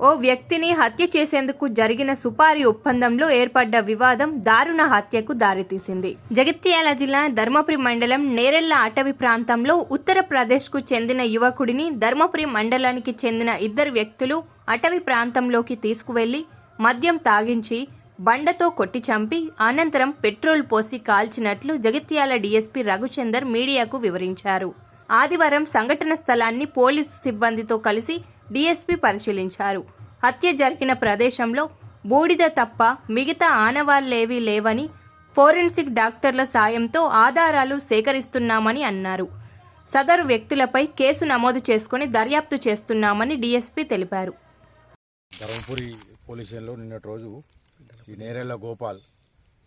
ఓ వ్యక్తిని హత్య చేసేందుకు జరిగిన సుపారీ ఒప్పందంలో ఏర్పడ్డ వివాదం దారుణ హత్యకు దారితీసింది. జగిత్యాల జిల్లా ధర్మపురి మండలం నేరెళ్ల అటవీ ప్రాంతంలో ఉత్తరప్రదేశ్కు చెందిన యువకుడిని ధర్మపురి మండలానికి చెందిన ఇద్దరు వ్యక్తులు అటవీ ప్రాంతంలోకి తీసుకువెళ్లి మద్యం తాగించి బండతో కొట్టి చంపి అనంతరం పెట్రోల్ పోసి కాల్చినట్లు జగిత్యాల డీఎస్పీ రఘుచందర్ మీడియాకు వివరించారు. ఆదివారం సంఘటన స్థలాన్ని పోలీసు సిబ్బందితో కలిసి డీఎస్పీ పరిశీలించారు. హత్య జరిగిన ప్రదేశంలో బూడిద తప్ప మిగతా ఆనవాళ్లేవీ లేవని, ఫోరెన్సిక్ డాక్టర్ల సాయంతో ఆధారాలు సేకరిస్తున్నామని అన్నారు. సదరు వ్యక్తులపై కేసు నమోదు చేసుకుని దర్యాప్తు చేస్తున్నామని డీఎస్పీ తెలిపారు. ధర్మపురి పోలీస్ స్టేషన్లో నిన్నటి రోజు ఈ నేరెళ్ల గోపాల్,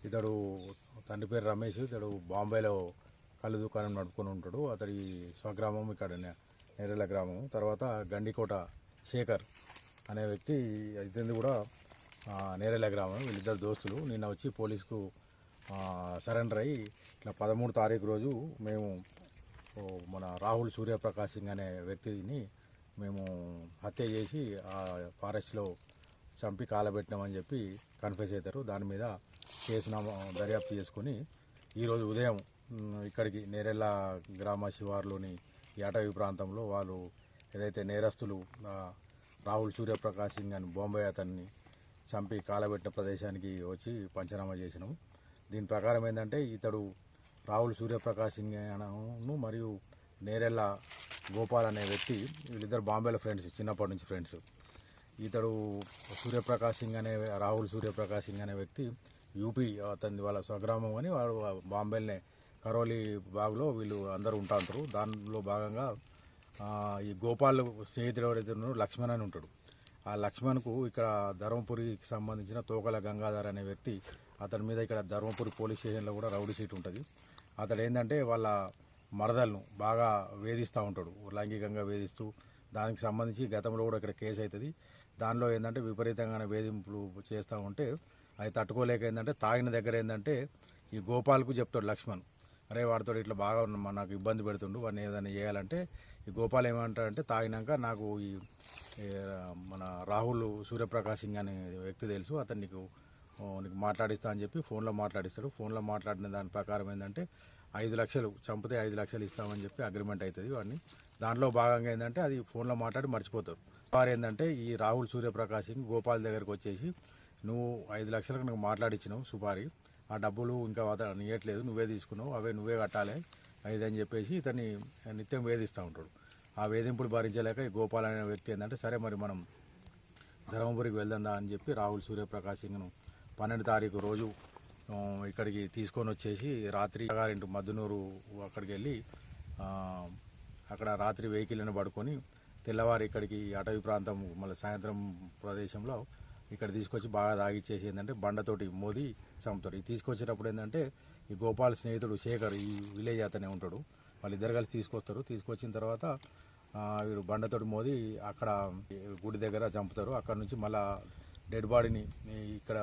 ఇతడు తండ్రి పేరు రమేష్, ఇతడు బాంబేలో కళ్ళు దుకాణం నడుపుకొని ఉంటాడు. అతడి స్వగ్రామం ఇక్కడ నేరెళ్ల గ్రామం. తర్వాత గండికోట శేఖర్ అనే వ్యక్తి, ఇతని కూడా నేరెళ్ల గ్రామం. వీళ్ళిద్దరు దోస్తులు నిన్న వచ్చి పోలీసుకు సరెండర్ అయ్యి ఇట్లా 13 తారీఖు రోజు మేము మన రాహుల్ సూర్యప్రకాష్ సింగ్ అనే వ్యక్తిని మేము హత్య చేసి ఆ ఫారెస్ట్లో చంపి కాలబెట్టినామని చెప్పి కన్ఫెస్ అవుతారు. దాని మీద కేసు దర్యాప్తు చేసుకొని ఈరోజు ఉదయం ఇక్కడికి నేరెళ్ల గ్రామ శివారులోని ఈ అటవీ ప్రాంతంలో వాళ్ళు ఏదైతే నేరస్తులు రాహుల్ సూర్యప్రకాష్ సింగ్ అని బాంబే అతన్ని చంపి కాలబెట్టిన ప్రదేశానికి వచ్చి పంచనామా చేసినాము. దీని ప్రకారం ఏంటంటే ఇతడు రాహుల్ సూర్యప్రకాష్ సింగ్ అను మరియు నేరెళ్ల గోపాల్ అనే వ్యక్తి, వీళ్ళిద్దరు బాంబేలో ఫ్రెండ్స్, చిన్నప్పటి నుంచి ఫ్రెండ్స్. ఇతడు సూర్యప్రకాష్ సింగ్ అనే రాహుల్ సూర్యప్రకాష్ సింగ్ అనే వ్యక్తి యూపీ, అతని వాళ్ళ స్వగ్రామం అని వాడు బాంబేలోనే కరోలి బాగ్లో వీళ్ళు అందరూ ఉంటారు. దానిలో భాగంగా ఈ గోపాల్ స్నేహితుడు ఎవరైతే ఉన్నాడో లక్ష్మణ్ అని ఉంటాడు. ఆ లక్ష్మణ్కు ఇక్కడ ధర్మపురికి సంబంధించిన తోకల గంగాధర్ అనే వ్యక్తి, అతని మీద ఇక్కడ ధర్మపురి పోలీస్ స్టేషన్లో కూడా రౌడీ షీట్ ఉంటుంది. అతడు ఏంటంటే వాళ్ళ మరదలను బాగా వేధిస్తూ ఉంటాడు, లైంగికంగా వేధిస్తూ. దానికి సంబంధించి గతంలో కూడా ఇక్కడ కేసు అవుతుంది. దానిలో ఏంటంటే విపరీతంగానే వేధింపులు చేస్తూ ఉంటే అది తట్టుకోలేక ఏంటంటే తాగిన దగ్గర ఏంటంటే ఈ గోపాల్కు చెప్తాడు లక్ష్మణ్, అరే వాడితో ఇట్లా బాగా నాకు ఇబ్బంది పెడుతుండు, వాడిని ఏదైనా చేయాలంటే ఈ గోపాల్ ఏమంటాడంటే తాగినాక నాకు ఈ మన రాహుల్ సూర్యప్రకాష్ సింగ్ అనే వ్యక్తి తెలుసు, అతను నీకు మాట్లాడిస్తా అని చెప్పి ఫోన్లో మాట్లాడిస్తాడు. ఫోన్లో మాట్లాడిన దాని ప్రకారం ఏంటంటే 5 లక్షలు చంపితే 5 లక్షలు ఇస్తామని చెప్పి అగ్రిమెంట్ అవుతుంది వాడిని. దాంట్లో భాగంగా ఏంటంటే అది ఫోన్లో మాట్లాడి మర్చిపోతారు. వారు ఏంటంటే ఈ రాహుల్ సూర్యప్రకాష్ సింగ్ గోపాల్ దగ్గరకు వచ్చేసి, నువ్వు 5 లక్షలకు నాకు మాట్లాడిచ్చినావు సుపారీ, ఆ డబ్బులు ఇంకా ఇవ్వట్లేదు, నువ్వే తీసుకున్నావు, అవే నువ్వే కట్టాలి అని చెప్పేసి ఇతన్ని నిత్యం వేధిస్తూ ఉంటాడు. ఆ వేధింపులు భరించలేక ఈ గోపాల్ అనే వ్యక్తి ఏంటంటే సరే మరి మనం ధర్మపురికి వెళ్దా అని చెప్పి రాహుల్ సూర్యప్రకాష్ సింగ్ను 12 తారీఖు రోజు ఇక్కడికి తీసుకొని వచ్చేసి రాత్రి గారింటి మద్దునూరు అక్కడికి వెళ్ళి అక్కడ రాత్రి వెహికల్ని పడుకొని తెల్లవారి ఇక్కడికి అటవీ ప్రాంతం మళ్ళీ సాయంత్రం ప్రదేశంలో ఇక్కడ తీసుకొచ్చి బాగా తాగిచ్చేసి ఏంటంటే బండతోటి మోది చంపుతారు. ఈ తీసుకొచ్చేటప్పుడు ఏంటంటే ఈ గోపాల్ స్నేహితుడు శేఖర్, ఈ విలేజ్ అతనే ఉంటాడు, వాళ్ళిద్దరు కలిసి తీసుకొస్తారు. తీసుకొచ్చిన తర్వాత వీరు బండతోటి మోది అక్కడ గుడి దగ్గర చంపుతారు. అక్కడ నుంచి మళ్ళా డెడ్ బాడీని ఇక్కడ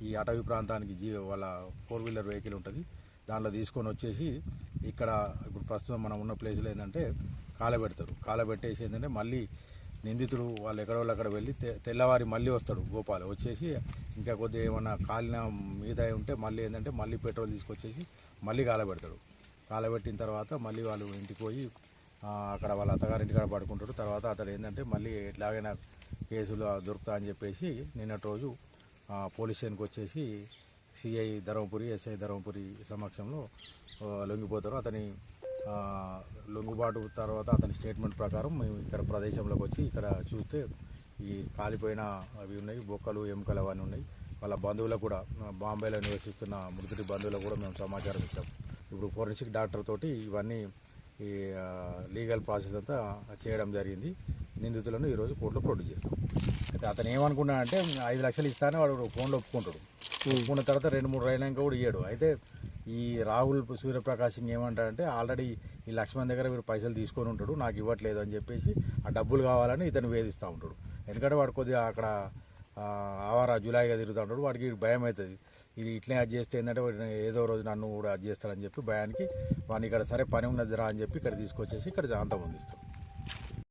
ఈ అటవీ ప్రాంతానికి వాళ్ళ 4 వీలర్ వెహికల్ ఉంటుంది, దాంట్లో తీసుకొని వచ్చేసి ఇక్కడ ఇప్పుడు ప్రస్తుతం మనం ఉన్న ప్లేస్లో ఏంటంటే కాలబెడతారు. కాలబెట్టేసి ఏంటంటే మళ్ళీ నిందితుడు వాళ్ళు ఎక్కడోళ్ళు అక్కడ వెళ్ళి తెల్లవారి మళ్ళీ వస్తాడు గోపాల్. వచ్చేసి ఇంకా కొద్దిగా ఏమన్నా కాలిన మీద ఉంటే మళ్ళీ ఏంటంటే మళ్ళీ పెట్రోల్ తీసుకొచ్చేసి మళ్ళీ కాలబెడతాడు. కాలబెట్టిన తర్వాత మళ్ళీ వాళ్ళు ఇంటికి పోయి అక్కడ వాళ్ళ అత్తగారింటి కాడ పడుకుంటాడు. తర్వాత అతడు ఏంటంటే మళ్ళీ ఎట్లాగైనా కేసులు దొరుకుతా అని చెప్పేసి నిన్నటి రోజు పోలీస్ స్టేషన్కి వచ్చేసి సిఐ ధర్మపురి, ఎస్ఐ ధర్మపురి సమక్షంలో లొంగిపోతారు. అతని లొంగుబాటు తర్వాత అతని స్టేట్మెంట్ ప్రకారం మేము ఇక్కడ ప్రదేశంలోకి వచ్చి ఇక్కడ చూస్తే ఈ కాలిపోయిన అవి ఉన్నాయి, బొక్కలు ఎముకలు అవన్నీ ఉన్నాయి. వాళ్ళ బంధువులకు కూడా, బాంబేలో నివసిస్తున్న మృతుడి బంధువులకు కూడా మేము సమాచారం ఇచ్చాం. ఇప్పుడు ఫోరెన్సిక్ డాక్టర్ తోటి ఇవన్నీ ఈ లీగల్ ప్రాసెస్ అంతా చేయడం జరిగింది. నిందితులను ఈరోజు కోర్టులో ప్రొడ్యూస్ చేస్తాం. అయితే అతను ఏమనుకున్నాడంటే 5 లక్షలు ఇస్తానని వాడు ఫోన్లో ఒప్పుకుంటాడు. ఒప్పుకున్న తర్వాత 2-3 అయినాక కూడా ఇయ్యాడు. అయితే ఈ రాహుల్ సూర్యప్రకాష్ సింగ్ ఏమంటాడంటే ఆల్రెడీ ఈ లక్ష్మణ్ దగ్గర వీరు పైసలు తీసుకొని ఉంటాడు, నాకు ఇవ్వట్లేదు అని చెప్పేసి ఆ డబ్బులు కావాలని ఇతను వేధిస్తూ ఉంటాడు. ఎందుకంటే వాడు కొద్దిగా అక్కడ ఆవారా జులాయిగా తిరుగుతూ ఉంటాడు, వాడికి భయం అవుతుంది. ఇది ఇట్లే అది చేస్తే ఏంటంటే ఏదో రోజు నన్ను కూడా అది చేస్తాడని చెప్పి భయానికి వాడిని ఇక్కడ సరే పని ఉన్నది రా అని చెప్పి ఇక్కడ తీసుకొచ్చేసి ఇక్కడ అంతం పొందిస్తాం.